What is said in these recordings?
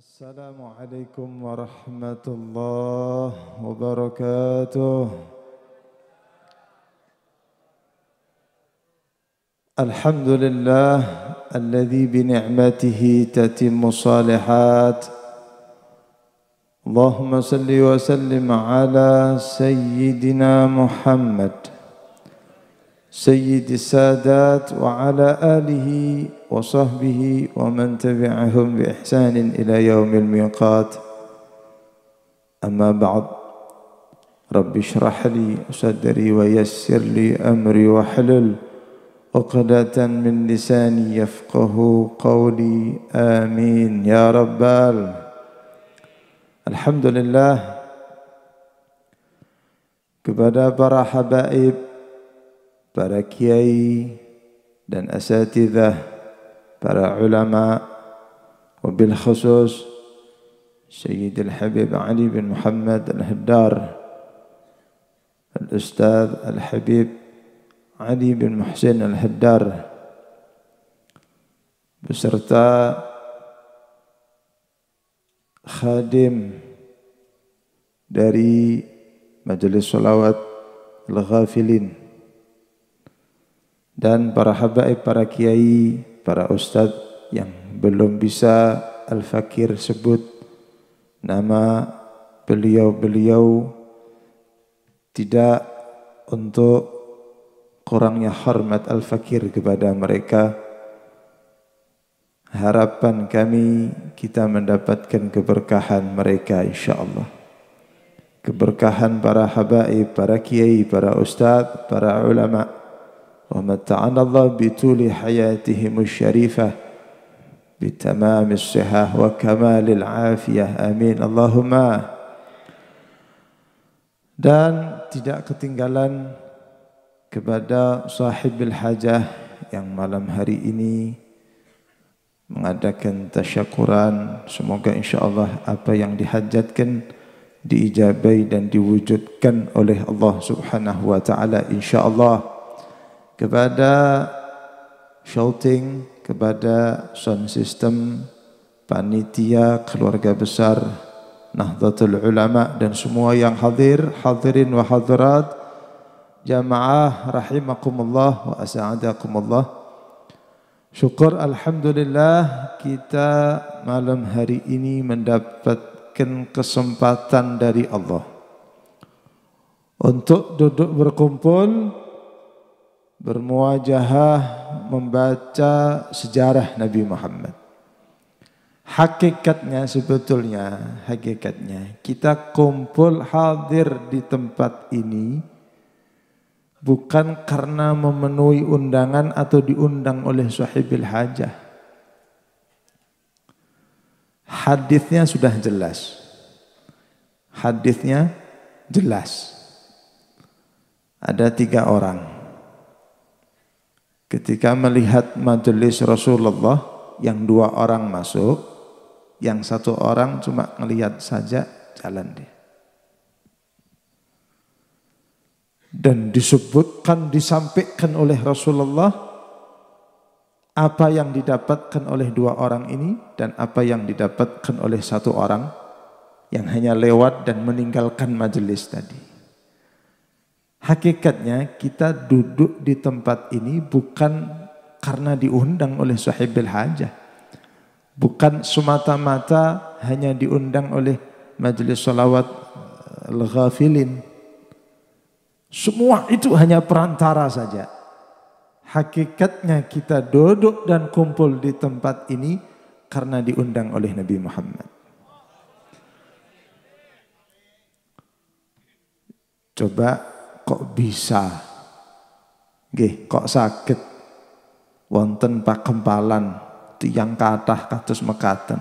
Assalamualaikum warahmatullahi wabarakatuh. Alhamdulillah alladzi bi ni'matihi tatimmu shalihat. Allahumma salli wa sallim ala sayyidina Muhammad sayyidis sadat wa ala alihi wa sahbihi wa man tabi'ahum bi ihsanin ila yaumil miqat. Amma ba'd. Rabbi shrah li sadri wa yassir li amri wa hlul 'uqdatan min lisani yafqahu qawli. Amin ya rabbal. Alhamdulillah, kepada para habaib, para kiai dan asatidzah, para ulama, wabil khusus Sayyidil Habib Ali bin Muhammad Al-Haddar, Al-Ustadz Al-Habib Ali bin Muhsin Al-Haddar, beserta khadim dari Majelis Sholawat Al-Ghafilin, dan para habaib, para kiai, para ustadz yang belum bisa Al-Fakir sebut nama beliau-beliau, tidak untuk kurangnya hormat Al-Fakir kepada mereka. Harapan kami kita mendapatkan keberkahan mereka insyaAllah. Keberkahan para habaib, para kiai, para ustadz, para ulama. Wa mata'ana Allah bituli hayatihim syarifah bitamamis sihah wa kamalil afiyah. Amin Allahumma. Dan tidak ketinggalan kepada sahibil hajah yang malam hari ini mengadakan tasyakuran. Semoga insyaAllah apa yang dihajatkan diijabai dan diwujudkan oleh Allah subhanahu wa ta'ala insyaAllah. Kepada shouting, kepada sound system, panitia, keluarga besar Nahdlatul Ulama, dan semua yang hadir, hadirin wa hadirat, jamaah rahimakumullah wa asa'adakumullah. Syukur alhamdulillah kita malam hari ini mendapatkan kesempatan dari Allah untuk duduk berkumpul, bermuajahah, membaca sejarah Nabi Muhammad. Hakikatnya, sebetulnya hakikatnya kita kumpul hadir di tempat ini bukan karena memenuhi undangan atau diundang oleh sahibil hajah. Hadisnya sudah jelas. Hadisnya jelas. Ada 3 orang. Ketika melihat majelis Rasulullah, yang 2 orang masuk, yang 1 orang cuma melihat saja, jalan dia. Dan disebutkan, disampaikan oleh Rasulullah apa yang didapatkan oleh 2 orang ini dan apa yang didapatkan oleh 1 orang yang hanya lewat dan meninggalkan majelis tadi. Hakikatnya kita duduk di tempat ini bukan karena diundang oleh sahibil hajah, bukan semata-mata hanya diundang oleh majelis sholawat Al-Ghafilin. Semua itu hanya perantara saja. Hakikatnya kita duduk dan kumpul di tempat ini karena diundang oleh Nabi Muhammad. Coba kok bisa? Nggih, kok sakit wonten pakempalan tiyang kathah kados mekaten.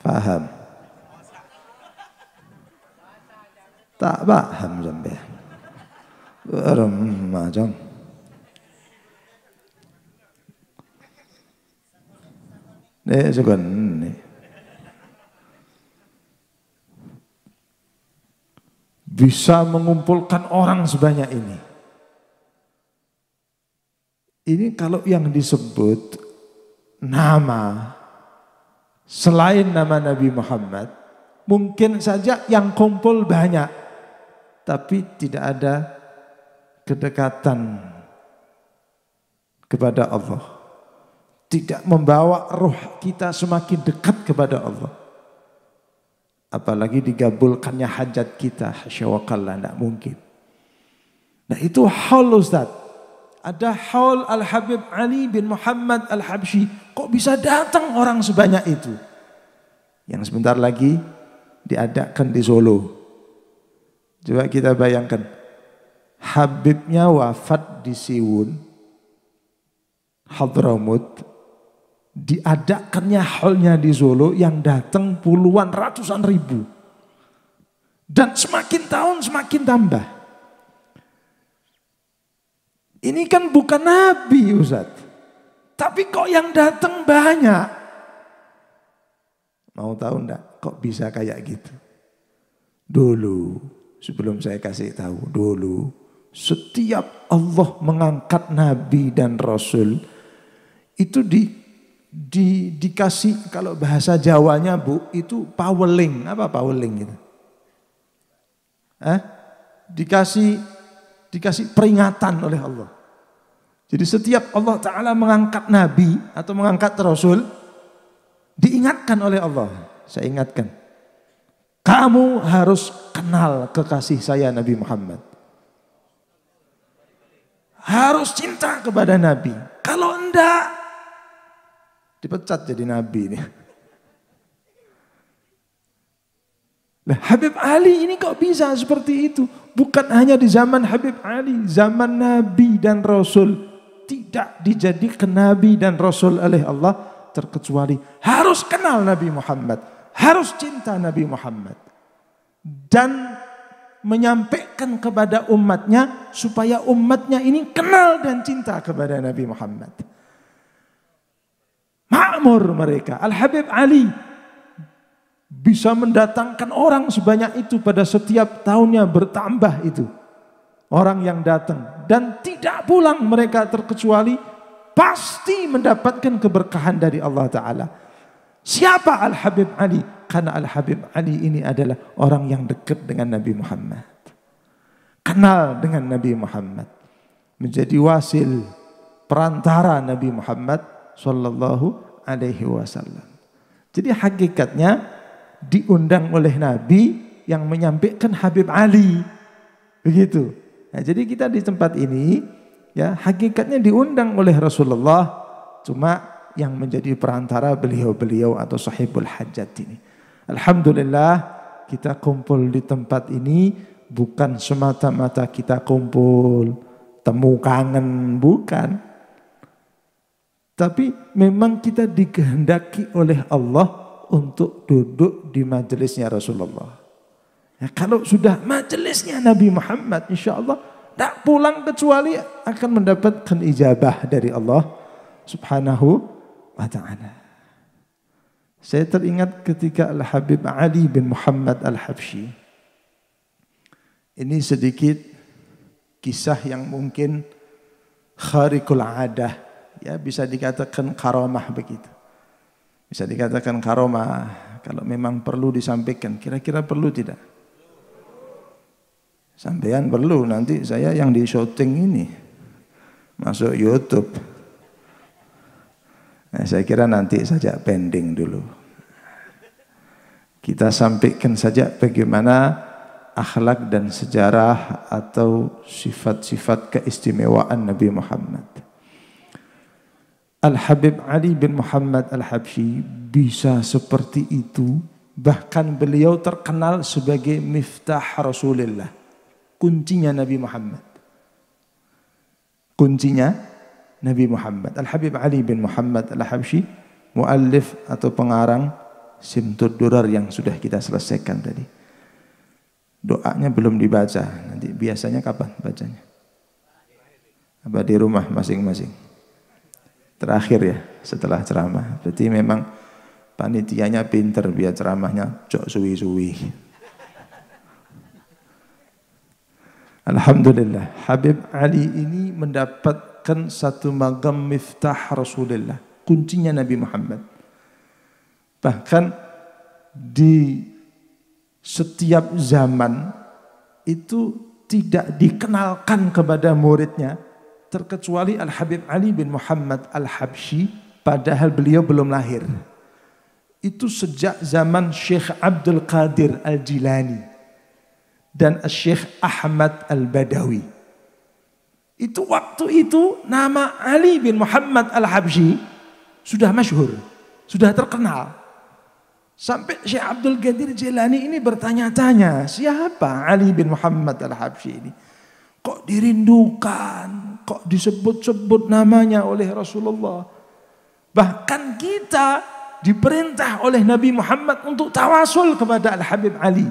Paham? Tak paham sampai. Remajang. Nek segon nek. Bisa mengumpulkan orang sebanyak ini. Ini kalau yang disebut nama selain nama Nabi Muhammad, mungkin saja yang kumpul banyak, tapi tidak ada kedekatan kepada Allah. Tidak membawa ruh kita semakin dekat kepada Allah. Apalagi digabulkannya hajat kita, hasya wa kalla, tidak mungkin. Nah itu haul Ustaz. Ada haul Al-Habib Ali bin Muhammad Al-Habsyi. Kok bisa datang orang sebanyak itu? Yang sebentar lagi diadakan di Solo. Coba kita bayangkan. Habibnya wafat di Siwun, Hadramut. Diadakannya haulnya di Solo yang datang puluhan ratusan ribu. Dan semakin tahun semakin tambah. Ini kan bukan Nabi Ustaz. Tapi kok yang datang banyak. Mau tahu enggak kok bisa kayak gitu? Dulu, sebelum saya kasih tahu, dulu setiap Allah mengangkat Nabi dan Rasul itu dikasih, kalau bahasa Jawanya Bu, itu paweling. Apa paweling itu? Dikasih peringatan oleh Allah. Jadi setiap Allah Ta'ala mengangkat Nabi atau mengangkat Rasul, diingatkan oleh Allah. Saya ingatkan, kamu harus kenal kekasih saya Nabi Muhammad. Harus cinta kepada Nabi. Kalau enggak, dipecat jadi Nabi nih. Nah, Habib Ali ini kok bisa seperti itu? Bukan hanya di zaman Habib Ali, zaman Nabi dan Rasul tidak dijadikan Nabi dan Rasul oleh Allah terkecuali harus kenal Nabi Muhammad, harus cinta Nabi Muhammad dan menyampaikan kepada umatnya supaya umatnya ini kenal dan cinta kepada Nabi Muhammad. Makmur mereka. Al-Habib Ali bisa mendatangkan orang sebanyak itu pada setiap tahunnya, bertambah itu orang yang datang, dan tidak pulang mereka terkecuali pasti mendapatkan keberkahan dari Allah Ta'ala. Siapa Al-Habib Ali? Karena Al-Habib Ali ini adalah orang yang dekat dengan Nabi Muhammad, kenal dengan Nabi Muhammad, menjadi wasil, perantara Nabi Muhammad Sallallahu Alaihi Wasallam. Jadi hakikatnya diundang oleh Nabi yang menyampaikan Habib Ali, begitu. Nah, jadi kita di tempat ini, ya hakikatnya diundang oleh Rasulullah, cuma yang menjadi perantara beliau-beliau atau sahibul hajat ini. Alhamdulillah kita kumpul di tempat ini bukan semata-mata kita kumpul temu kangen, bukan. Tapi memang kita dikehendaki oleh Allah untuk duduk di majelisnya Rasulullah. Ya, kalau sudah majelisnya Nabi Muhammad, insya Allah tak pulang kecuali akan mendapatkan ijabah dari Allah Subhanahu wa Ta'ala. Saya teringat ketika Al-Habib Ali bin Muhammad Al-Habsyi. Ini sedikit kisah yang mungkin khariqul adah, ya bisa dikatakan karamah begitu. Bisa dikatakan karamah kalau memang perlu disampaikan. Kira-kira perlu tidak? Sampean perlu, nanti saya yang di syuting ini masuk YouTube. Nah, saya kira nanti saja pending dulu. Kita sampaikan saja bagaimana akhlak dan sejarah atau sifat-sifat keistimewaan Nabi Muhammad. Al-Habib Ali bin Muhammad Al-Habsyi bisa seperti itu, bahkan beliau terkenal sebagai miftah Rasulullah, kuncinya Nabi Muhammad. Kuncinya Nabi Muhammad. Al-Habib Ali bin Muhammad Al-Habsyi, muallif atau pengarang Simtud Durar yang sudah kita selesaikan tadi. Doanya belum dibaca. Nanti biasanya kapan bacanya? Apa di rumah masing-masing? Terakhir ya, setelah ceramah. Berarti memang panitianya pinter biar ceramahnya jok suwi-suwi. Alhamdulillah, Habib Ali ini mendapatkan satu magam miftah Rasulullah, kuncinya Nabi Muhammad. Bahkan di setiap zaman itu tidak dikenalkan kepada muridnya terkecuali Al-Habib Ali bin Muhammad Al-Habsyi, padahal beliau belum lahir. Itu sejak zaman Syekh Abdul Qadir Al-Jilani dan Syekh Ahmad Al-Badawi. Itu waktu itu nama Ali bin Muhammad Al-Habsyi sudah masyhur, sudah terkenal. Sampai Syekh Abdul Qadir Jilani ini bertanya-tanya, siapa Ali bin Muhammad Al-Habsyi ini? Kok dirindukan, kok disebut-sebut namanya oleh Rasulullah. Bahkan kita diperintah oleh Nabi Muhammad untuk tawasul kepada Al-Habib Ali.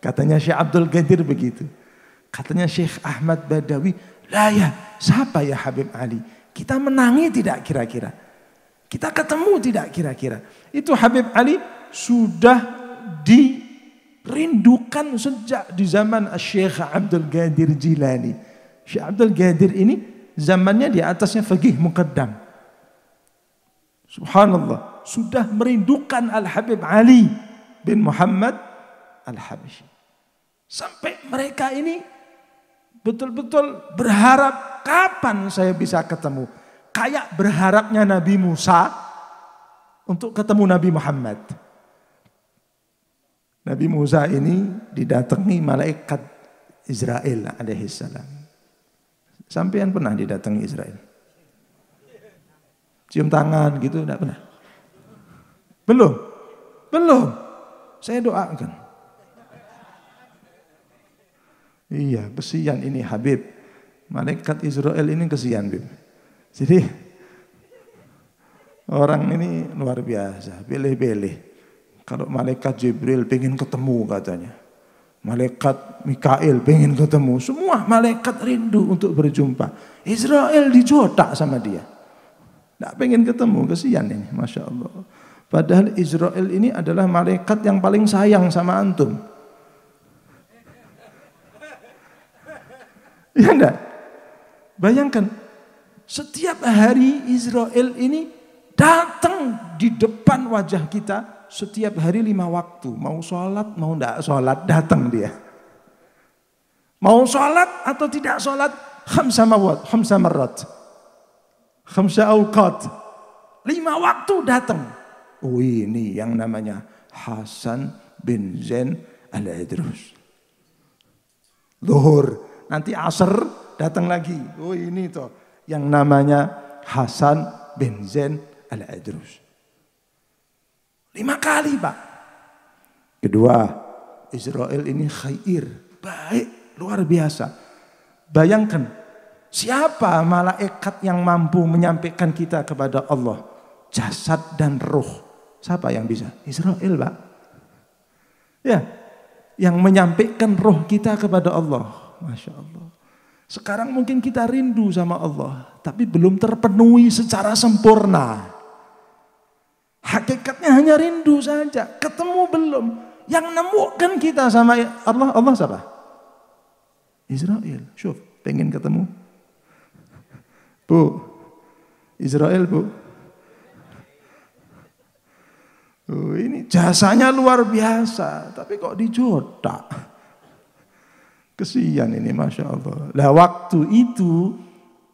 Katanya Syekh Abdul Qadir begitu. Katanya Syekh Ahmad Badawi, lah ya, siapa ya Habib Ali? Kita menangi tidak kira-kira? Kita ketemu tidak kira-kira? Itu Habib Ali sudah dirindukan sejak di zaman Syekh Abdul Qadir Jilani. Syekh Abdul Qadir ini zamannya di atasnya Faqih Muqaddam. Subhanallah, sudah merindukan Al-Habib Ali bin Muhammad Al-Habsyi. Sampai mereka ini betul-betul berharap kapan saya bisa ketemu. Kayak berharapnya Nabi Musa untuk ketemu Nabi Muhammad. Nabi Musa ini didatangi malaikat Israel alaihissalam. Sampean pernah didatangi Israel? Cium tangan gitu enggak pernah? Belum? Belum. Saya doakan. Iya, kesian ini Habib. Malaikat Israel ini kesian, Bib. Jadi orang ini luar biasa, pilih-pilih. Kalau malaikat Jibril pengen ketemu katanya, malaikat Mikail pengen ketemu, semua malaikat rindu untuk berjumpa. Israel dijodak sama dia, tidak pengen ketemu, kesian ini, masya Allah. Padahal Israel ini adalah malaikat yang paling sayang sama antum. Ya enggak? Bayangkan, setiap hari Israel ini datang di depan wajah kita. Setiap hari 5 waktu, mau sholat, mau tidak sholat, datang dia. Mau sholat atau tidak sholat, khamsa marrat, khamsa awqat, 5 waktu datang. Oh ini yang namanya Hasan bin Zain Al-Idrus. Zuhur, nanti asar datang lagi. Oh ini toh yang namanya Hasan bin Zain Al-Idrus. 5 kali Pak. Kedua, Israel ini khair, baik, luar biasa. Bayangkan, siapa malaikat yang mampu menyampaikan kita kepada Allah? Jasad dan ruh. Siapa yang bisa? Israel Pak. Ya, yang menyampaikan roh kita kepada Allah. Masya Allah. Sekarang mungkin kita rindu sama Allah, tapi belum terpenuhi secara sempurna. Hakikatnya hanya rindu saja, ketemu belum. Yang nemukan kita sama Allah, Allah siapa? Israel. Syuf, pengen ketemu? Bu, Israel bu. Oh, ini jasanya luar biasa, tapi kok dijodak. Kesian ini, masya Allah. Lah waktu itu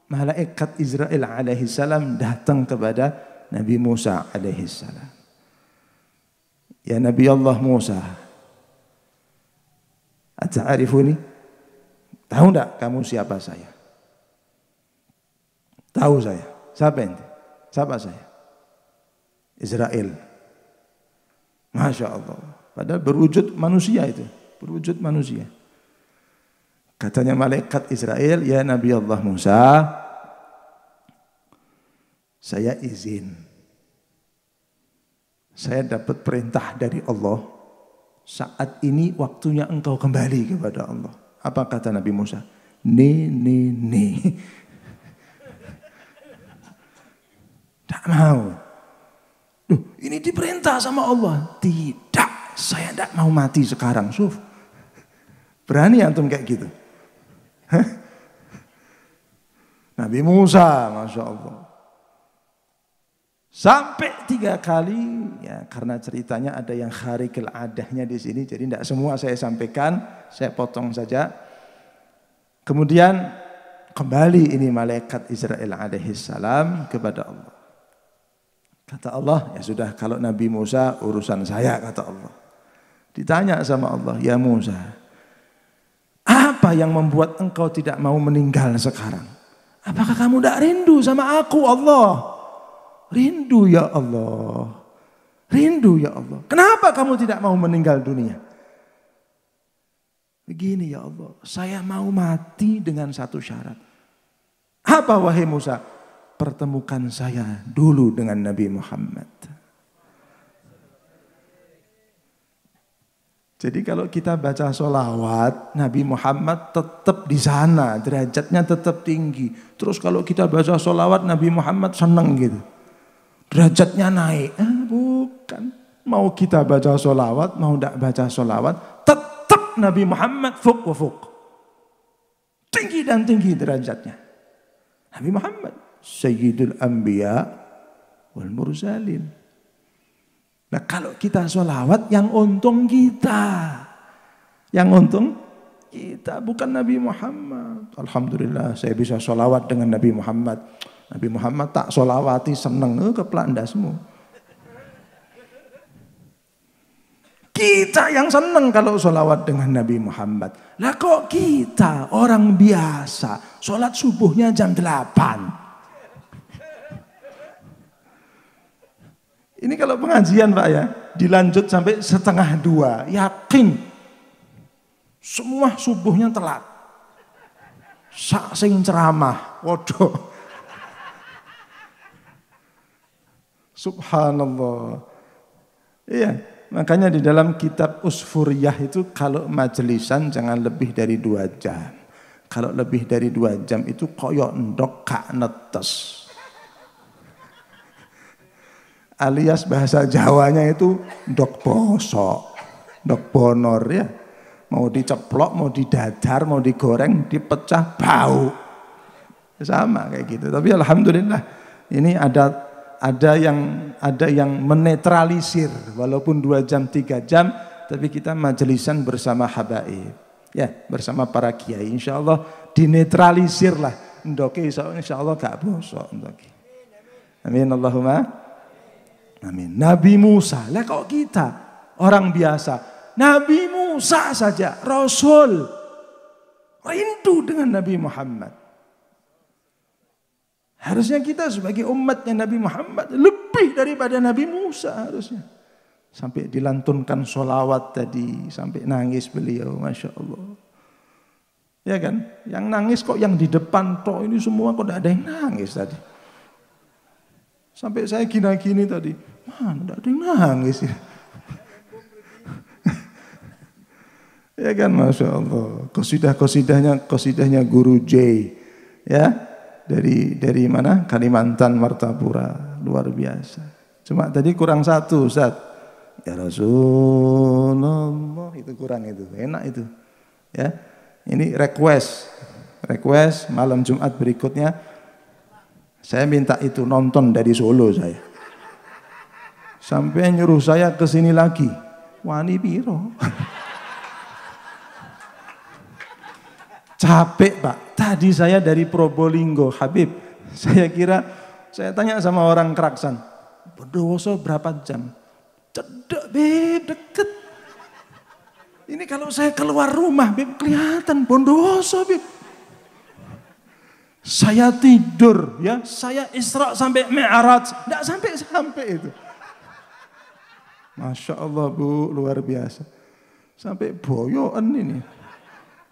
malaikat Israel alaihissalam datang kepada Nabi Musa alaihissalam. Ya Nabi Allah Musa, ata'arifuni? Tahu enggak kamu siapa saya? Tahu saya. Siapa ente? Siapa saya? Israel. Masya Allah. Padahal berwujud manusia itu. Berwujud manusia. Katanya malaikat Israel, ya Nabi Allah Musa, saya izin. Saya dapat perintah dari Allah. Saat ini waktunya engkau kembali kepada Allah. Apa kata Nabi Musa? Ne. Tak mau. Duh, ini diperintah sama Allah. Tidak, saya tidak mau mati sekarang. Suf. Berani antum kayak gitu? Hah? Nabi Musa, Masya Allah. Sampai 3 kali, ya karena ceritanya ada yang kharikil adahnya di sini, jadi tidak semua saya sampaikan, saya potong saja. Kemudian kembali ini malaikat Israil alaihissalam kepada Allah. Kata Allah, ya sudah kalau Nabi Musa urusan saya, kata Allah. Ditanya sama Allah, ya Musa, apa yang membuat engkau tidak mau meninggal sekarang? Apakah kamu tidak rindu sama aku, Allah? Rindu ya Allah. Rindu ya Allah. Kenapa kamu tidak mau meninggal dunia? Begini ya Allah, saya mau mati dengan satu syarat. Apa wahai Musa? Pertemukan saya dulu dengan Nabi Muhammad. Jadi kalau kita baca sholawat, Nabi Muhammad tetap di sana, derajatnya tetap tinggi. Terus kalau kita baca sholawat, Nabi Muhammad senang gitu. Derajatnya naik. Bukan. Mau kita baca sholawat, mau tidak baca sholawat, tetap Nabi Muhammad fuk wa fuk. Tinggi dan tinggi derajatnya. Nabi Muhammad, Sayyidul Anbiya wal Mursalin. Nah kalau kita sholawat, yang untung kita. Yang untung kita, bukan Nabi Muhammad. Alhamdulillah saya bisa sholawat dengan Nabi Muhammad. Nabi Muhammad tak sholawati seneng keplandasmu. Kita yang seneng kalau sholawat dengan Nabi Muhammad. Lah kok kita orang biasa sholat subuhnya jam 8. Ini kalau pengajian Pak ya, dilanjut sampai 1:30, yakin semua subuhnya telat. Sak sing ceramah, waduh. Subhanallah. Iya, makanya di dalam kitab Usfuriyah itu kalau majelisan jangan lebih dari 2 jam. Kalau lebih dari 2 jam itu koyok ndok gak netes. Alias bahasa Jawanya itu ndok bosok, ndok bonor ya. Mau diceplok, mau didadar, mau digoreng, dipecah bau. Sama kayak gitu. Tapi alhamdulillah ini ada yang menetralisir walaupun 2 jam 3 jam, tapi kita majelisan bersama habaib ya, bersama para kiai, insyaallah dinetralisir lah ndoke, insyaallah gak bosok ndoke. Amin Allahumma amin. Nabi Musa, lah kok kita orang biasa, Nabi Musa saja Rasul rindu dengan Nabi Muhammad. Harusnya kita sebagai umatnya Nabi Muhammad lebih daripada Nabi Musa harusnya. Sampai dilantunkan sholawat tadi, sampai nangis beliau, Masya Allah. Ya kan? Yang nangis kok yang di depan toh ini semua kok tidak ada yang nangis tadi. Sampai saya gini-gini tadi, mana tidak ada yang nangis ya. Ya kan, Masya Allah. Kosidahnya Guru J, ya. Dari mana? Kalimantan Martapura, luar biasa. Cuma tadi kurang satu, Ustaz. Ya Rasulullah, itu kurang itu, enak itu. Ya, ini request malam Jumat berikutnya. Saya minta itu nonton dari Solo saya. Sampai nyuruh saya ke sini lagi. Wani piro? Capek Pak. Tadi saya dari Probolinggo, Habib. Saya tanya sama orang Keraksan. Bondowoso berapa jam? Cedek Beb, deket. Ini kalau saya keluar rumah Beb kelihatan Bondowoso Beb. Saya tidur ya, saya Isra sampai Mi'raj, enggak sampai itu. Masya Allah Bu, luar biasa. Sampai boyoan ini.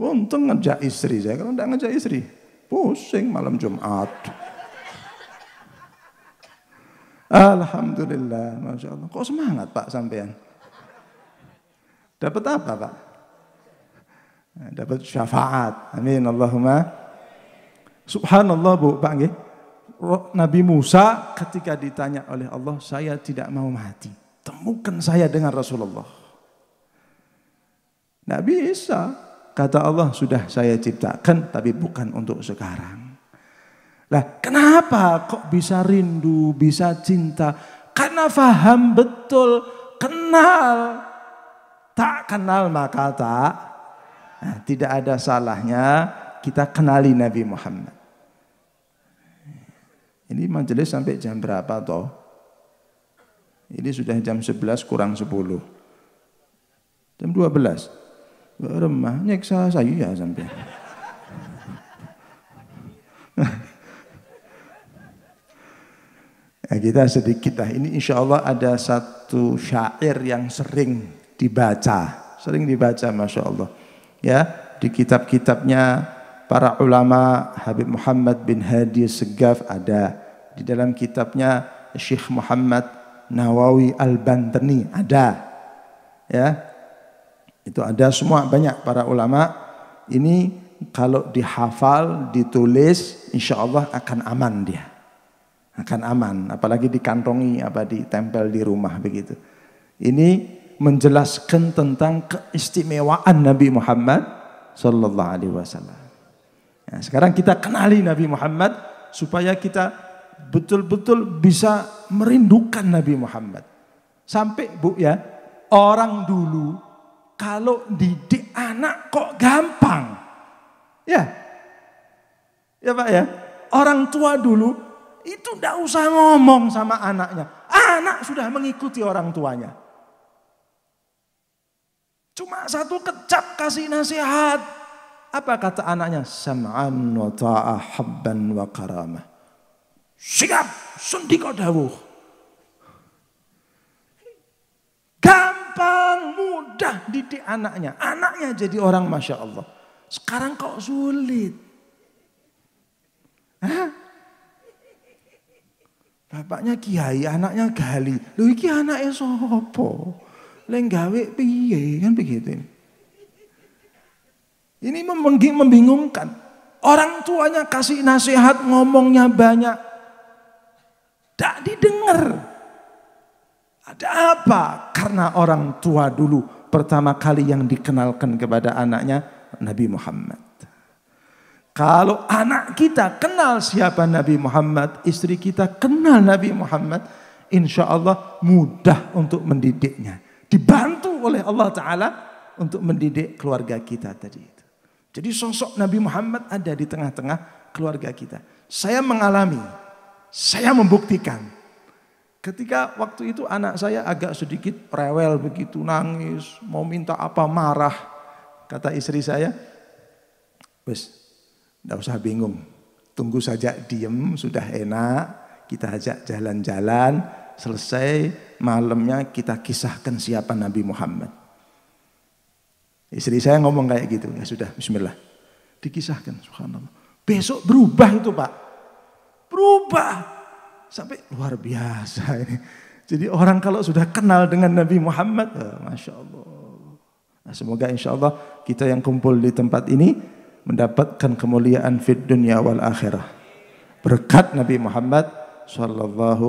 Untung ngejak istri saya, kalau enggak ngejak istri, pusing malam Jumat. Alhamdulillah, Masya Allah. Kok semangat Pak sampean? Dapat apa Pak? Dapat syafaat. Amin Allahumma. Subhanallah Bu, Pak nggih. Nabi Musa ketika ditanya oleh Allah, saya tidak mau mati. Temukan saya dengan Rasulullah. Nggak bisa. Kata Allah, sudah saya ciptakan tapi bukan untuk sekarang. Lah kenapa kok bisa rindu, bisa cinta? Karena faham betul, kenal. Tak kenal maka tak. Nah, tidak ada salahnya kita kenali Nabi Muhammad. Ini majelis sampai jam berapa toh? Ini sudah jam 11 kurang 10. Jam 12. Remah, nyeksa saya ya sampai. Nah, kita sedikit lah. Ini insya Allah ada satu syair yang sering dibaca. Sering dibaca Masya Allah. Ya, di kitab-kitabnya para ulama Habib Muhammad bin Hadi Segaf ada. Di dalam kitabnya Syekh Muhammad Nawawi Al-Bantani ada. Ya. Itu ada semua banyak para ulama. Ini kalau dihafal, ditulis, insya Allah akan aman dia. Akan aman, apalagi dikantongi, ditempel di rumah begitu. Ini menjelaskan tentang keistimewaan Nabi Muhammad Sallallahu Alaihi Wasallam. Nah, sekarang kita kenali Nabi Muhammad supaya kita betul-betul bisa merindukan Nabi Muhammad. Sampai Bu ya, orang dulu kalau didik anak kok gampang. Ya. Ya Pak ya. Orang tua dulu itu tidak usah ngomong sama anaknya. Anak sudah mengikuti orang tuanya. Cuma satu kecap kasih nasihat. Apa kata anaknya? Sam'an wa ta'ah habban wa karamah. Siap, sendika dawuh. Gampang, mudah didik anaknya. Anaknya jadi orang Masya Allah. Sekarang kok sulit. Hah? Bapaknya kiai, anaknya gali. Loh iki anaknya sopo? Lenggawe piye kan begitu. Ini membingungkan. Orang tuanya kasih nasihat, ngomongnya banyak. Tak didengar. Ada apa? Karena orang tua dulu pertama kali yang dikenalkan kepada anaknya Nabi Muhammad. Kalau anak kita kenal siapa Nabi Muhammad, istri kita kenal Nabi Muhammad, insya Allah mudah untuk mendidiknya. Dibantu oleh Allah Ta'ala untuk mendidik keluarga kita tadi itu. Jadi sosok Nabi Muhammad ada di tengah-tengah keluarga kita. Saya mengalami, saya membuktikan. Ketika waktu itu anak saya agak sedikit rewel begitu, nangis, mau minta apa, marah. Kata istri saya, wes, tidak usah bingung, tunggu saja diem, sudah enak, kita ajak jalan-jalan, selesai malamnya kita kisahkan siapa Nabi Muhammad. Istri saya ngomong kayak gitu, ya sudah bismillah, dikisahkan, subhanallah. Besok berubah itu Pak, berubah, sampai luar biasa ini. Jadi orang kalau sudah kenal dengan Nabi Muhammad, Masya Allah. Nah, semoga insya Allah kita yang kumpul di tempat ini mendapatkan kemuliaan fid dunya wal akhirah. Berkat Nabi Muhammad sallallahu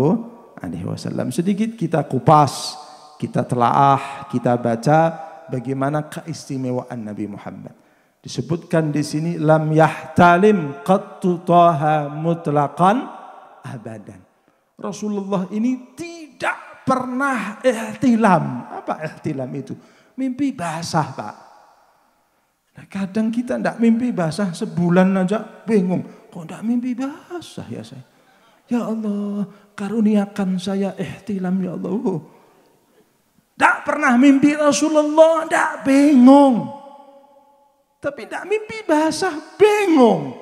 alaihi wasallam. Sedikit kita kupas, kita telaah, kita baca bagaimana keistimewaan Nabi Muhammad. Disebutkan di sini lam yahtalim qattu taha mutlaqan abadan. Rasulullah ini tidak pernah ihtilam. Apa ihtilam itu? Mimpi basah, Pak. Nah, kadang kita tidak mimpi basah sebulan aja bingung. Kok tidak mimpi basah ya saya? Ya Allah, karuniakan saya ihtilam ya Allah. Tidak pernah mimpi Rasulullah, tidak bingung. Tapi tidak mimpi basah, bingung.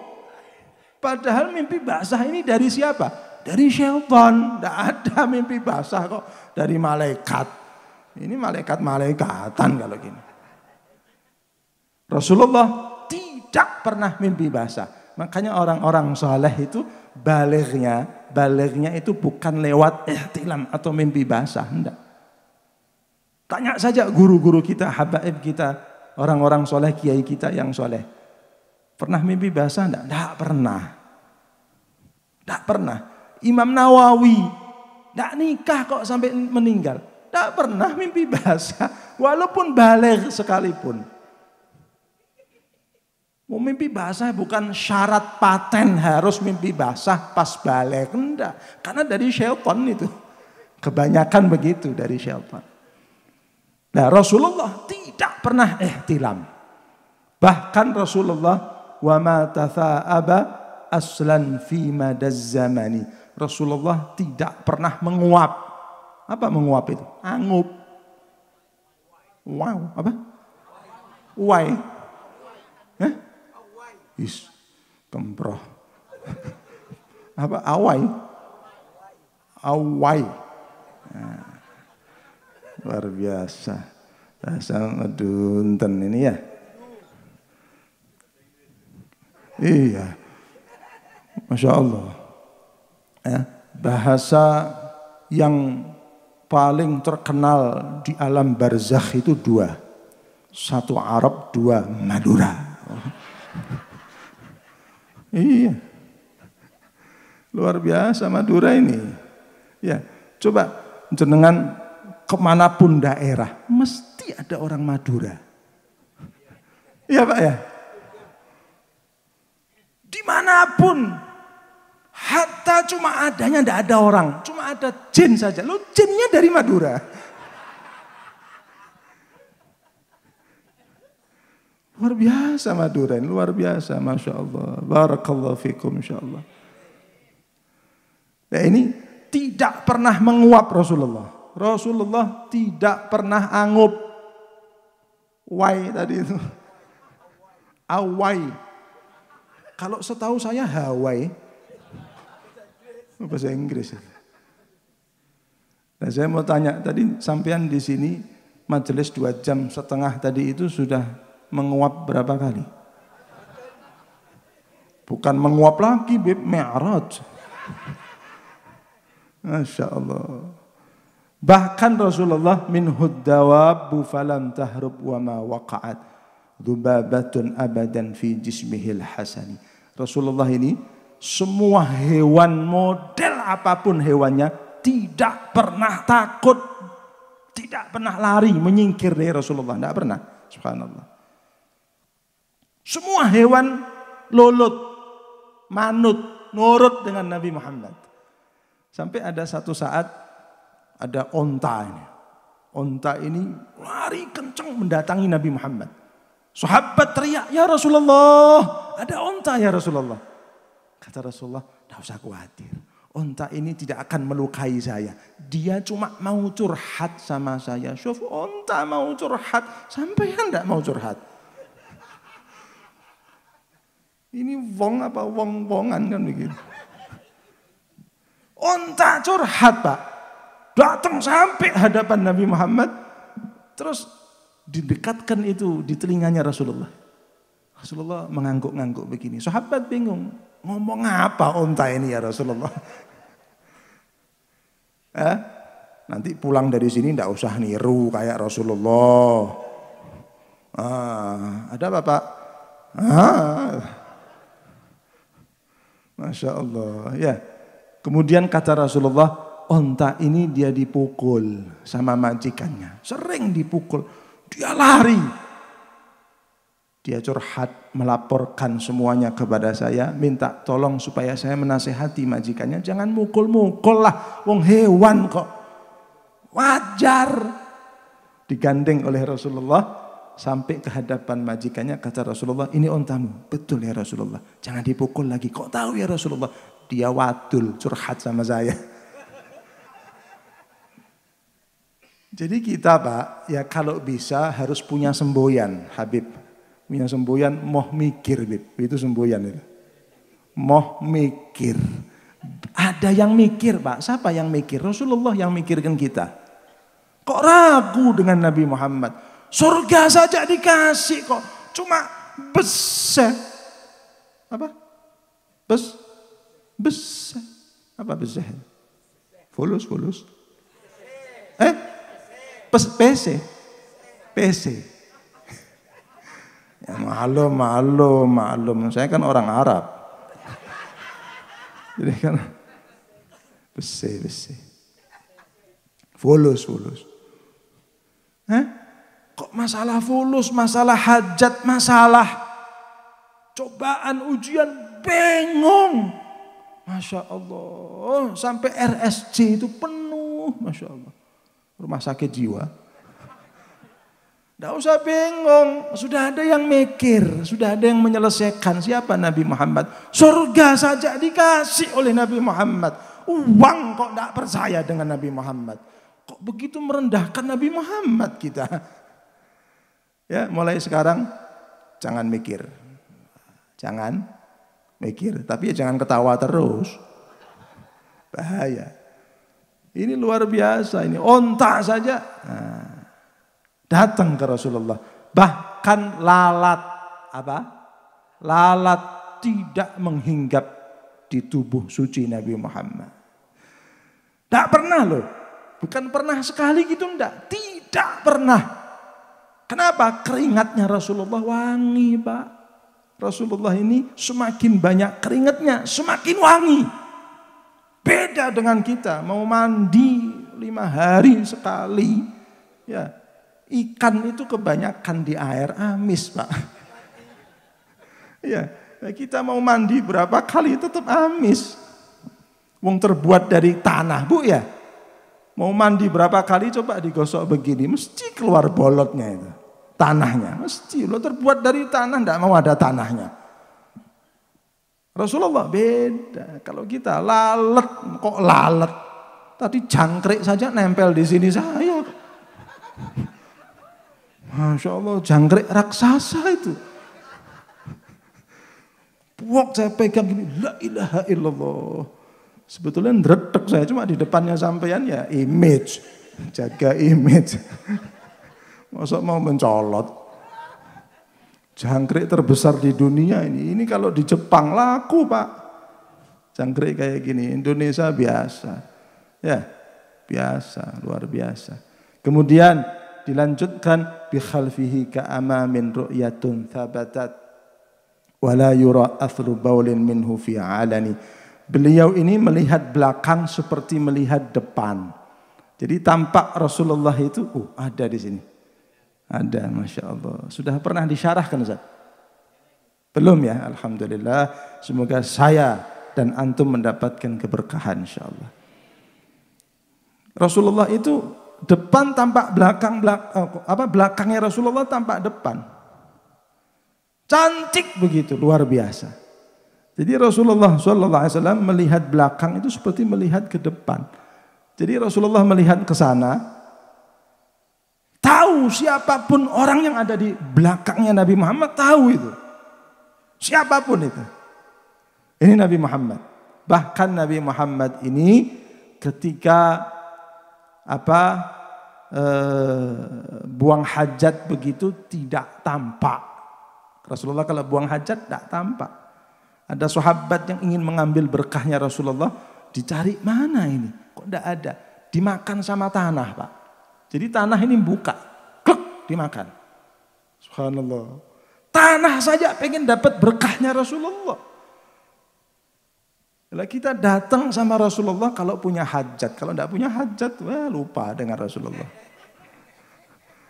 Padahal mimpi basah ini dari siapa? Dari syaitan. Tidak ada mimpi basah kok dari malaikat. Ini malaikat-malaikatan kalau gini. Rasulullah tidak pernah mimpi basah. Makanya orang-orang saleh itu balignya itu bukan lewat ihtilam atau mimpi basah, enggak. Tanya saja guru-guru kita, habaib kita, orang-orang soleh, kiai kita yang soleh. Pernah mimpi basah enggak? Enggak pernah. Enggak pernah. Imam Nawawi enggak nikah kok sampai meninggal. Enggak pernah mimpi basah, walaupun baligh sekalipun. Mau mimpi basah bukan syarat paten harus mimpi basah pas balik, enggak. Karena dari syaitan itu. Kebanyakan begitu dari syaitan. Nah, Rasulullah tidak pernah ihtilam. Bahkan Rasulullah wa ma tatha'aba aslan fi madaz zamani. Rasulullah tidak pernah menguap. Apa menguap itu? Angup. Wow, apa? Why? Hah? Is kemproh. Apa awai? Awai. Nah, luar biasa. Bahasa ngedunten ini ya. Iya. Masya Allah. Ya, bahasa yang paling terkenal di alam barzakh itu dua. Satu Arab, dua Madura. Iya, luar biasa Madura ini. Ya, coba jenengan kemanapun daerah, mesti ada orang Madura. Iya Pak ya. Dimanapun, hatta cuma adanya tidak ada orang, cuma ada jin saja. Lo jinnya dari Madura. Luar biasa Madura ini, luar biasa, Masya Allah. Barakallahu fikum, Insya Allah. Nah ini tidak pernah menguap Rasulullah. Rasulullah tidak pernah angup. Why tadi itu? Awai. Kalau setahu saya Hawaii. Bahasa Inggris. Nah saya mau tanya, tadi sampean di sini majelis 2,5 jam tadi itu sudah menguap berapa kali? Bukan menguap lagi, Bib, Mi'raj. Masya Allah. Bahkan Rasulullah minhud dawabu falam tahrub wa ma waqa'at dhubabatun abadan fi jismihil hasani. Rasulullah ini semua hewan model apapun hewannya tidak pernah takut, tidak pernah lari menyingkir dari Rasulullah, tidak pernah. Subhanallah. Semua hewan lolut, manut, nurut dengan Nabi Muhammad. Sampai ada satu saat ada onta ini. Onta ini lari kencang mendatangi Nabi Muhammad. Sahabat teriak, "Ya Rasulullah, ada onta ya Rasulullah." Kata Rasulullah, "Tidak usah khawatir. Onta ini tidak akan melukai saya. Dia cuma mau curhat sama saya." Syuf, onta mau curhat, sampai tidak mau curhat. Ini wong apa wong-wongan kan begitu. Onta curhat Pak. Datang sampai hadapan Nabi Muhammad. Terus didekatkan itu di telinganya Rasulullah. Rasulullah mengangguk-ngangguk begini. Sahabat bingung. Ngomong apa onta ini ya Rasulullah? Nanti pulang dari sini tidak usah niru kayak Rasulullah. Ada apa Pak? Masya Allah. Ya. Kemudian kata Rasulullah, onta ini dia dipukul sama majikannya. Sering dipukul. Dia lari. Dia curhat, melaporkan semuanya kepada saya. Minta tolong supaya saya menasehati majikannya. Jangan mukul-mukul lah. Wong hewan kok. Wajar. Digandeng oleh Rasulullah. Sampai ke hadapan majikannya, kata Rasulullah, "Ini ontamu." "Betul ya Rasulullah." "Jangan dipukul lagi." "Kok tahu ya Rasulullah?" "Dia wadul curhat sama saya." Jadi kita Pak, ya kalau bisa harus punya semboyan, Habib. Punya semboyan, moh mikir, Bib. Itu semboyan itu. Moh mikir. Ada yang mikir Pak. Siapa yang mikir? Rasulullah yang mikirkan kita. Kok ragu dengan Nabi Muhammad? Surga saja dikasih kok. Cuma besar. Apa? Besar. Apa besar? Fulus. PC. Ya, maklum. Saya kan orang Arab. Jadi kan besar. Fulus. Kok masalah fulus, masalah hajat, masalah cobaan, ujian, bingung. Masya Allah, sampai RSJ itu penuh, Masya Allah. Rumah sakit jiwa. Tidak usah bingung, sudah ada yang mikir, sudah ada yang menyelesaikan. Siapa Nabi Muhammad? Surga saja dikasih oleh Nabi Muhammad. Uang kok tidak percaya dengan Nabi Muhammad? Kok begitu merendahkan Nabi Muhammad kita? Ya, mulai sekarang jangan mikir. Jangan mikir, tapi ya jangan ketawa terus. Bahaya. Ini luar biasa, ini ontak saja. Nah, datang ke Rasulullah. Bahkan lalat, apa? Lalat tidak menghinggap di tubuh suci Nabi Muhammad. Tidak pernah loh. Bukan pernah sekali gitu, enggak. Tidak pernah. Kenapa? Keringatnya Rasulullah wangi, Pak. Rasulullah ini semakin banyak keringatnya, semakin wangi. Beda dengan kita, mau mandi 5 hari sekali. Ya, ikan itu kebanyakan di air amis, Pak. Ya, kita mau mandi berapa kali tetap amis. Wong terbuat dari tanah, Bu ya. Mau mandi berapa kali coba digosok begini, mesti keluar bolotnya itu. Tanahnya, mesti. Lo terbuat dari tanah, enggak mau ada tanahnya. Rasulullah beda. Kalau kita lalat, kok lalat? Tadi jangkrik saja nempel di sini saya. Masya Allah, jangkrik raksasa itu. Puak saya pegang gini, la ilaha illallah. Sebetulnya ndretek saya, cuma di depannya sampean ya image. Jaga image. Masa mau mencolot. Jangkrik terbesar di dunia ini. Ini kalau di Jepang laku, Pak. Jangkrik kayak gini. Indonesia biasa. Ya, biasa, luar biasa. Kemudian dilanjutkan bi khalfihi ka amamin ru'yatun thabatat wala yura athru baulin minhu fi alani. Beliau ini melihat belakang seperti melihat depan. Jadi tampak Rasulullah itu ada di sini. Ada, Masya Allah. Sudah pernah disyarahkan, Ustaz? Belum ya, Alhamdulillah. Semoga saya dan antum mendapatkan keberkahan, insya Allah. Rasulullah itu depan tampak belakang, belakangnya Rasulullah tampak depan. Cantik begitu, luar biasa. Jadi Rasulullah SAW melihat belakang itu seperti melihat ke depan. Jadi Rasulullah melihat ke sana. Tahu siapapun orang yang ada di belakangnya Nabi Muhammad, tahu itu. Siapapun itu. Ini Nabi Muhammad. Bahkan Nabi Muhammad ini ketika buang hajat begitu tidak tampak. Rasulullah kalau buang hajat tidak tampak. Ada sahabat yang ingin mengambil berkahnya Rasulullah, dicari mana ini? Kok tidak ada? Dimakan sama tanah, Pak. Jadi tanah ini buka, klek, dimakan. Subhanallah. Tanah saja pengen dapat berkahnya Rasulullah. Kalau kita datang sama Rasulullah kalau punya hajat. Kalau tidak punya hajat, wah lupa dengan Rasulullah.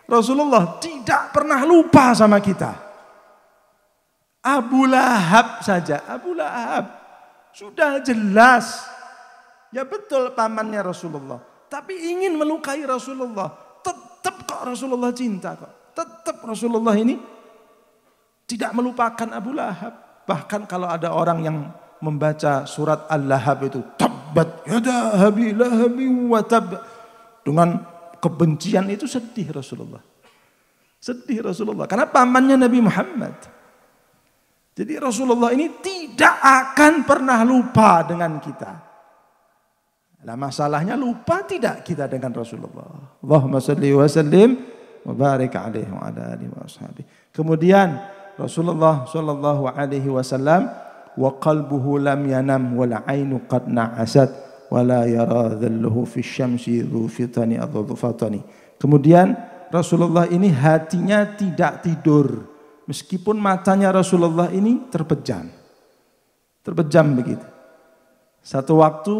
Rasulullah tidak pernah lupa sama kita. Abu Lahab saja, Abu Lahab. Sudah jelas. Ya betul pamannya Rasulullah. Tapi ingin melukai Rasulullah. Tetap kok Rasulullah cinta kok. Tetap Rasulullah ini tidak melupakan Abu Lahab. Bahkan kalau ada orang yang membaca surat Al-Lahab itu. Tabbat yada abi lahabi wa tab. Dengan kebencian itu sedih Rasulullah. Sedih Rasulullah. Karena pamannya Nabi Muhammad. Jadi Rasulullah ini tidak akan pernah lupa dengan kita. Nah, masalahnya lupa tidak kita dengan Rasulullah. Allahumma salli wa sallim wa barik alaihi wa ala alihi wa ashabihi. Kemudian Rasulullah sallallahu alaihi wasallam wa qalbuhu lam yanam wal ainu qad na'asat wa la yara dhilluhu fi syamsi dhu fitani adh-dhufatani. Kemudian Rasulullah ini hatinya tidak tidur meskipun matanya Rasulullah ini terpejam. Terpejam begitu. Satu waktu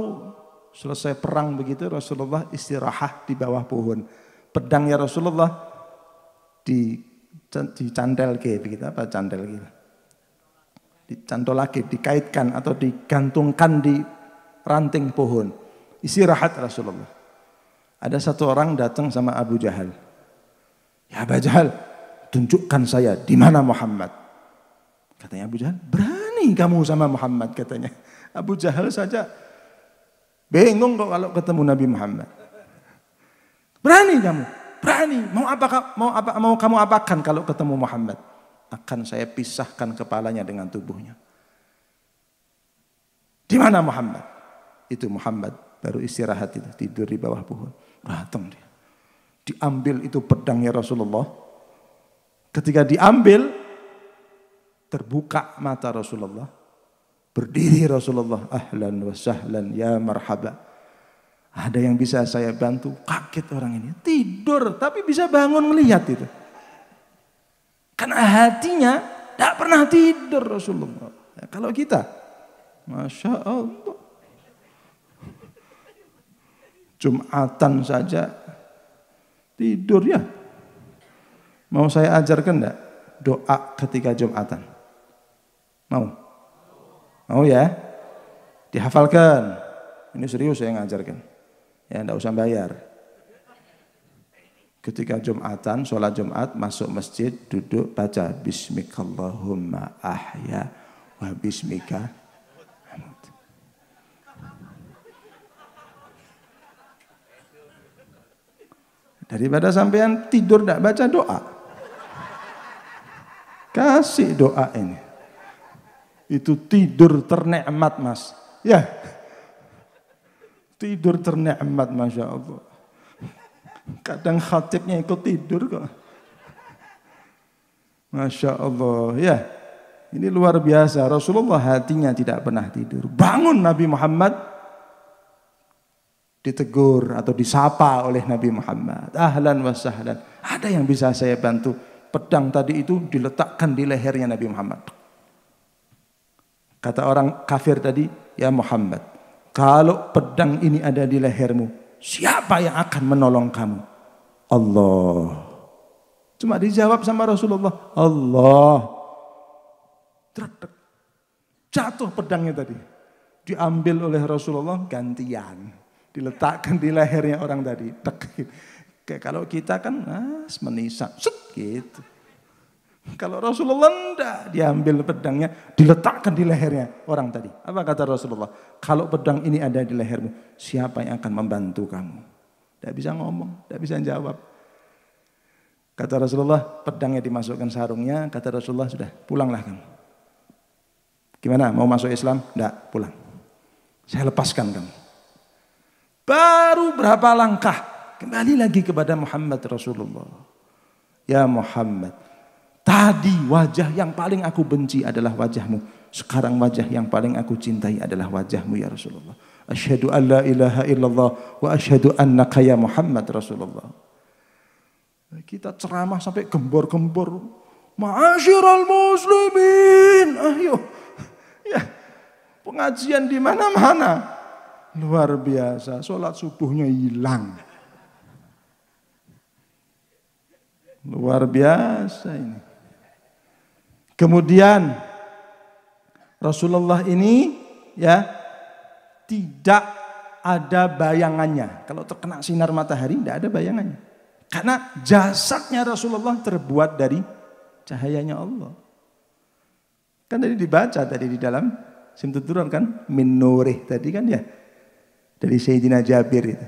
selesai perang begitu Rasulullah istirahat di bawah pohon. Pedangnya Rasulullah dicandel ke begitu, apa candel gitu. dicantolake, dikaitkan atau digantungkan di ranting pohon. Istirahat Rasulullah. Ada satu orang datang sama Abu Jahal. Ya Abu Jahal, tunjukkan saya di mana Muhammad. Katanya Abu Jahal, berani kamu sama Muhammad katanya. Abu Jahal saja bingung kok kalau ketemu Nabi Muhammad. Berani kamu, berani. Mau kamu apakan kalau ketemu Muhammad? Akan saya pisahkan kepalanya dengan tubuhnya. Di mana Muhammad? Itu Muhammad baru istirahat itu, tidur di bawah pohon. Datang dia. Diambil itu pedangnya Rasulullah. Ketika diambil, terbuka mata Rasulullah. Berdiri Rasulullah, ahlan wa sahlan ya marhaba. Ada yang bisa saya bantu? Kaget orang ini. Tidur tapi bisa bangun melihat itu. Karena hatinya tidak pernah tidur Rasulullah. Ya, kalau kita, Masya Allah. Jumatan saja tidur ya. Mau saya ajarkan enggak doa ketika Jumatan? Mau? Mau ya? Dihafalkan. Ini serius saya ngajarkan. Ya enggak usah bayar. Ketika Jumatan, sholat Jumat, masuk masjid, duduk, baca Bismikallahumma ahya wa bismika amut. Daripada sampean tidur tidak baca doa. Kasih doa ini. Itu tidur ternikmat mas. Ya. Tidur ternikmat Masya Allah. Kadang khatibnya ikut tidur kok. Masya Allah. Ya. Ini luar biasa. Rasulullah hatinya tidak pernah tidur. Bangun Nabi Muhammad. Ditegur atau disapa oleh Nabi Muhammad. Ahlan wa sahlan. Ada yang bisa saya bantu? Pedang tadi itu diletakkan di lehernya Nabi Muhammad. Kata orang kafir tadi, ya Muhammad, kalau pedang ini ada di lehermu, siapa yang akan menolong kamu? Allah. Cuma dijawab sama Rasulullah, Allah. Jatuh pedangnya tadi. Diambil oleh Rasulullah gantian. Diletakkan di lehernya orang tadi. Kayak kalau kita kan menisak gitu. Kalau Rasulullah enggak, diambil pedangnya, diletakkan di lehernya orang tadi. Apa kata Rasulullah? Kalau pedang ini ada di lehermu, siapa yang akan membantu kamu? Tidak bisa ngomong, tidak bisa jawab. Kata Rasulullah, pedangnya dimasukkan sarungnya. Kata Rasulullah, sudah pulanglah kamu. Gimana? Mau masuk Islam? Enggak, pulang. Saya lepaskan kamu. Baru berapa langkah, kembali lagi kepada Muhammad Rasulullah. Ya Muhammad, tadi wajah yang paling aku benci adalah wajahmu. Sekarang wajah yang paling aku cintai adalah wajahmu ya Rasulullah. Asyhadu an la ilaha illallah wa asyhadu annaka ya Muhammad Rasulullah. Kita ceramah sampai gembor-gembor. Ma'asyiral muslimin. Ayo. Ya. Pengajian di mana-mana. Luar biasa. Sholat subuhnya hilang. Luar biasa ini. Kemudian Rasulullah ini ya tidak ada bayangannya. Kalau terkena sinar matahari tidak ada bayangannya. Karena jasadnya Rasulullah terbuat dari cahayanya Allah. Kan tadi dibaca tadi di dalam Simtuturan kan min nurih tadi kan ya. Dari Sayyidina Jabir itu.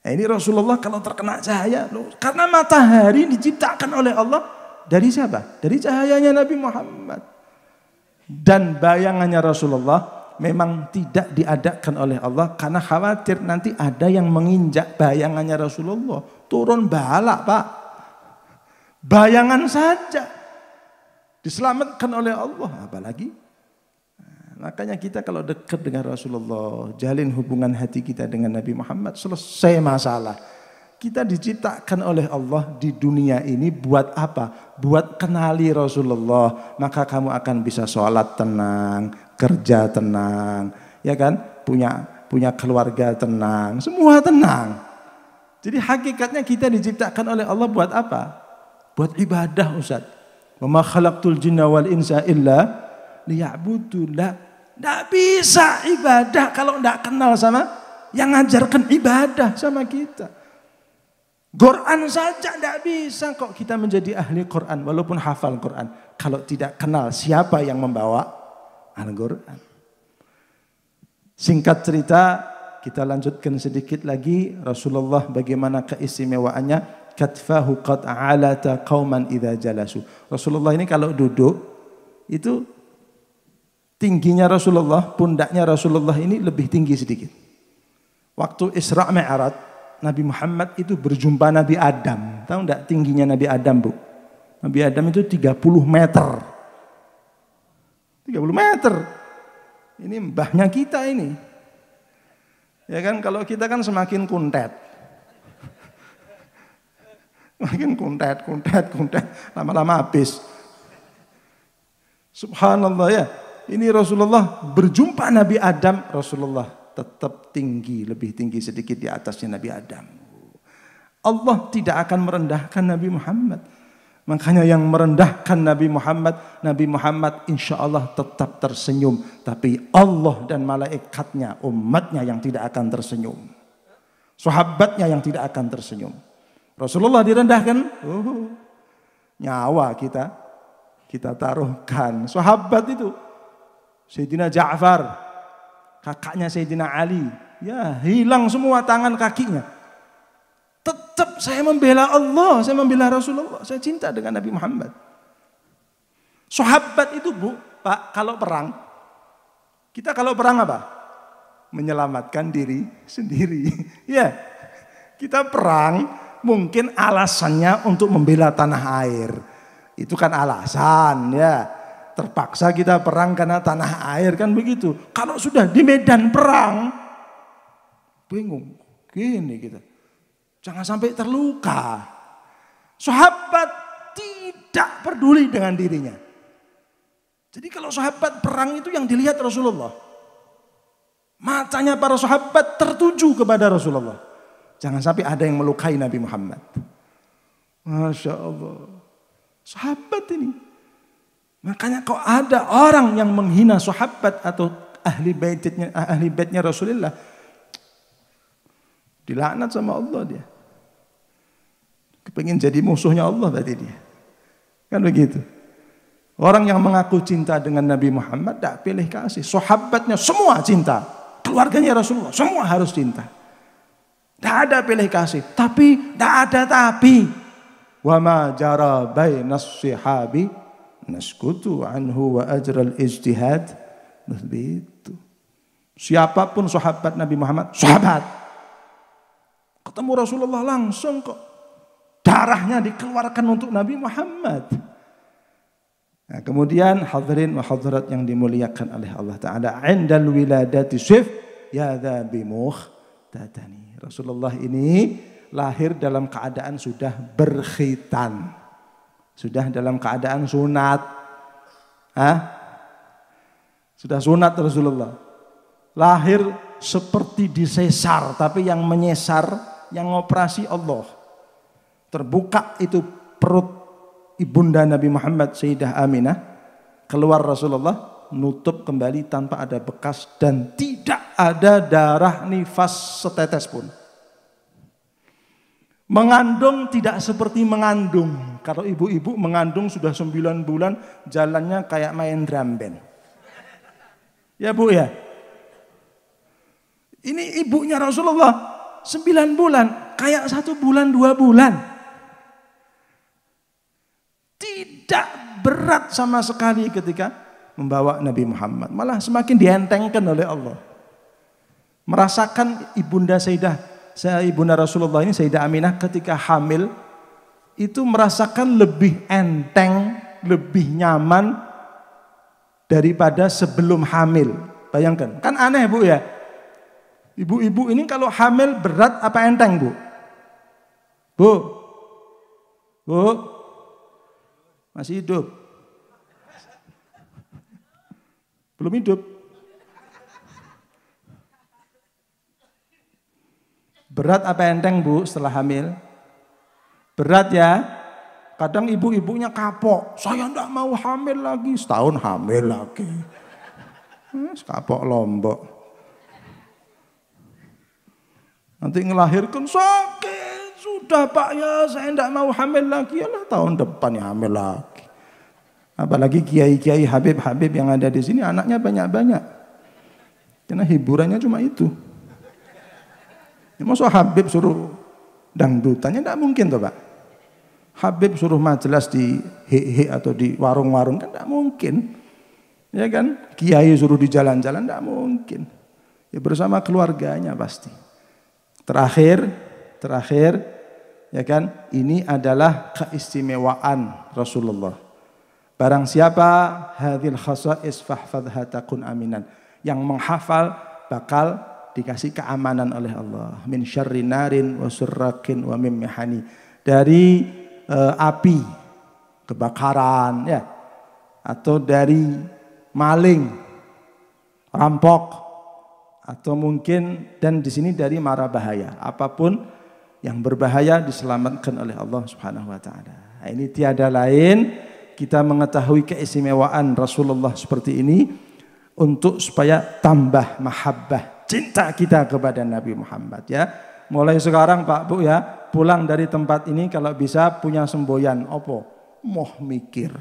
Nah, ini Rasulullah kalau terkena cahaya, karena matahari diciptakan oleh Allah dari siapa? Dari cahayanya Nabi Muhammad. Dan bayangannya Rasulullah memang tidak diadakan oleh Allah karena khawatir nanti ada yang menginjak bayangannya Rasulullah. Turun bala Pak. Bayangan saja diselamatkan oleh Allah, apalagi. Makanya kita kalau dekat dengan Rasulullah, jalin hubungan hati kita dengan Nabi Muhammad, selesai masalah. Kita diciptakan oleh Allah di dunia ini buat apa? Buat kenali Rasulullah. Maka kamu akan bisa sholat tenang, kerja tenang, ya kan? Punya keluarga tenang, semua tenang. Jadi hakikatnya kita diciptakan oleh Allah buat apa? Buat ibadah Ustaz. Wa ma khalaqtul jinna wal insa illa liya'budun. Tidak bisa ibadah kalau tidak kenal sama yang ngajarkan ibadah sama kita. Quran saja tidak bisa kok kita menjadi ahli Quran walaupun hafal Quran kalau tidak kenal siapa yang membawa Al-Quran. Singkat cerita, kita lanjutkan sedikit lagi. Rasulullah bagaimana keistimewaannya. Katfahu qad alata qauman idza jalasu. Rasulullah ini kalau duduk itu tingginya Rasulullah, pundaknya Rasulullah ini lebih tinggi sedikit. Waktu Isra Mi'raj, Nabi Muhammad itu berjumpa Nabi Adam. Tahu enggak tingginya Nabi Adam, Bu? Nabi Adam itu 30 meter. 30 meter. Ini mbahnya kita ini. Ya kan, kalau kita kan semakin kuntet. Makin kuntet, lama-lama habis. Subhanallah ya. Ini Rasulullah berjumpa Nabi Adam, Rasulullah tetap tinggi, lebih tinggi sedikit di atasnya Nabi Adam. Allah tidak akan merendahkan Nabi Muhammad. Makanya yang merendahkan Nabi Muhammad insya Allah tetap tersenyum. Tapi Allah dan malaikatnya, umatnya yang tidak akan tersenyum. Sahabatnya yang tidak akan tersenyum. Rasulullah direndahkan, nyawa kita taruhkan. Sahabat itu, Sayyidina Ja'far, kakaknya Sayyidina Ali, ya hilang semua tangan kakinya. Tetap saya membela Allah, saya membela Rasulullah, saya cinta dengan Nabi Muhammad. Sahabat itu, Bu, Pak, kalau perang, kita kalau perang apa? Menyelamatkan diri sendiri. Ya, kita perang mungkin alasannya untuk membela tanah air. Itu kan alasan, ya. Terpaksa kita perang karena tanah air, kan begitu. Kalau sudah di medan perang, bingung. Gini kita. Jangan sampai terluka. Sahabat tidak peduli dengan dirinya. Jadi kalau sahabat perang itu yang dilihat Rasulullah. Matanya para sahabat tertuju kepada Rasulullah. Jangan sampai ada yang melukai Nabi Muhammad. Masya Allah. Sahabat ini. Makanya kok ada orang yang menghina sahabat atau ahli baitnya Rasulullah, dilaknat sama Allah dia. Kepengin jadi musuhnya Allah berarti dia. Kan begitu. Orang yang mengaku cinta dengan Nabi Muhammad tidak pilih kasih. Sahabatnya semua cinta. Keluarganya Rasulullah semua harus cinta. Tidak ada pilih kasih. Tapi tidak ada tapi. Wa ma jara bainas sihabi naskutu anhu wa ajral ijtihad. Begitu. Siapapun sahabat Nabi Muhammad, sahabat. Ketemu Rasulullah langsung kok. Darahnya dikeluarkan untuk Nabi Muhammad. Nah, kemudian hadirin wa hadirat yang dimuliakan oleh Allah Ta'ala. Indal wiladati syif ya dha bimuhtadani. Rasulullah ini lahir dalam keadaan sudah berkhitan. Sudah dalam keadaan sunat. Sudah sunat Rasulullah. Lahir seperti disesar, tapi yang menyesar, yang operasi Allah. Terbuka itu perut ibunda Nabi Muhammad Sayyidah Aminah. Keluar Rasulullah, nutup kembali tanpa ada bekas dan tidak ada darah nifas setetes pun. Mengandung tidak seperti mengandung. Kalau ibu-ibu mengandung sudah 9 bulan, jalannya kayak main drum band. Ya Bu ya. Ini ibunya Rasulullah 9 bulan, kayak 1 bulan 2 bulan. Tidak berat sama sekali ketika membawa Nabi Muhammad. Malah semakin dientengkan oleh Allah. Merasakan ibunda Rasulullah ini Sayyidah Aminah ketika hamil itu merasakan lebih enteng, lebih nyaman daripada sebelum hamil. Bayangkan, kan aneh Bu ya. Ibu-ibu ini kalau hamil berat apa enteng Bu? Bu? Masih hidup? Belum hidup? Berat apa enteng Bu setelah hamil? Berat ya. Kadang ibu-ibunya kapok, saya ndak mau hamil lagi, setahun hamil lagi. Kapok Lombok. Nanti ngelahirkan sakit, sudah Pak ya saya ndak mau hamil lagi, ya lah tahun depan ya hamil lagi. Apalagi kiai-kiai Habib-Habib yang ada di sini anaknya banyak-banyak. Karena hiburannya cuma itu. Ya, masa Habib suruh dangdutannya tidak mungkin toh Pak. Habib suruh majelis di he atau di warung-warung kan tidak mungkin. Ya kan? Kiai suruh di jalan-jalan tidak mungkin. Ya bersama keluarganya pasti. Terakhir ya kan? Ini adalah keistimewaan Rasulullah. Barang siapa hadhil khasa'is fahfadha takun aminan. Yang menghafal bakal dikasih keamanan oleh Allah. Min syarri narin wa surrakin wa mim mihani. Dari api, kebakaran ya. Atau dari maling, rampok, atau mungkin dan di sini dari mara bahaya. Apapun yang berbahaya diselamatkan oleh Allah Subhanahu wa taala. Nah, ini tiada lain kita mengetahui keistimewaan Rasulullah seperti ini untuk supaya tambah mahabbah, cinta kita kepada Nabi Muhammad ya. Mulai sekarang Pak Bu ya, pulang dari tempat ini kalau bisa punya semboyan opo? Moh mikir.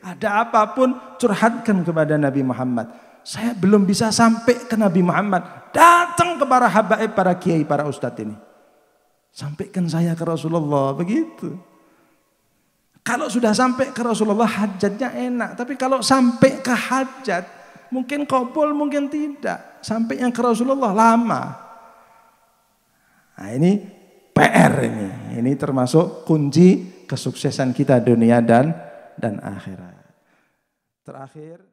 Ada apapun curhatkan kepada Nabi Muhammad. Saya belum bisa sampai ke Nabi Muhammad. Datang ke para habaib, para kiai, para ustadz ini. Sampaikan saya ke Rasulullah, begitu. Kalau sudah sampai ke Rasulullah hajatnya enak. Tapi kalau sampai ke hajat, mungkin qabul, mungkin tidak. Sampai yang ke Rasulullah lama. Nah ini PR ini. Ini termasuk kunci kesuksesan kita dunia dan akhirat. Terakhir.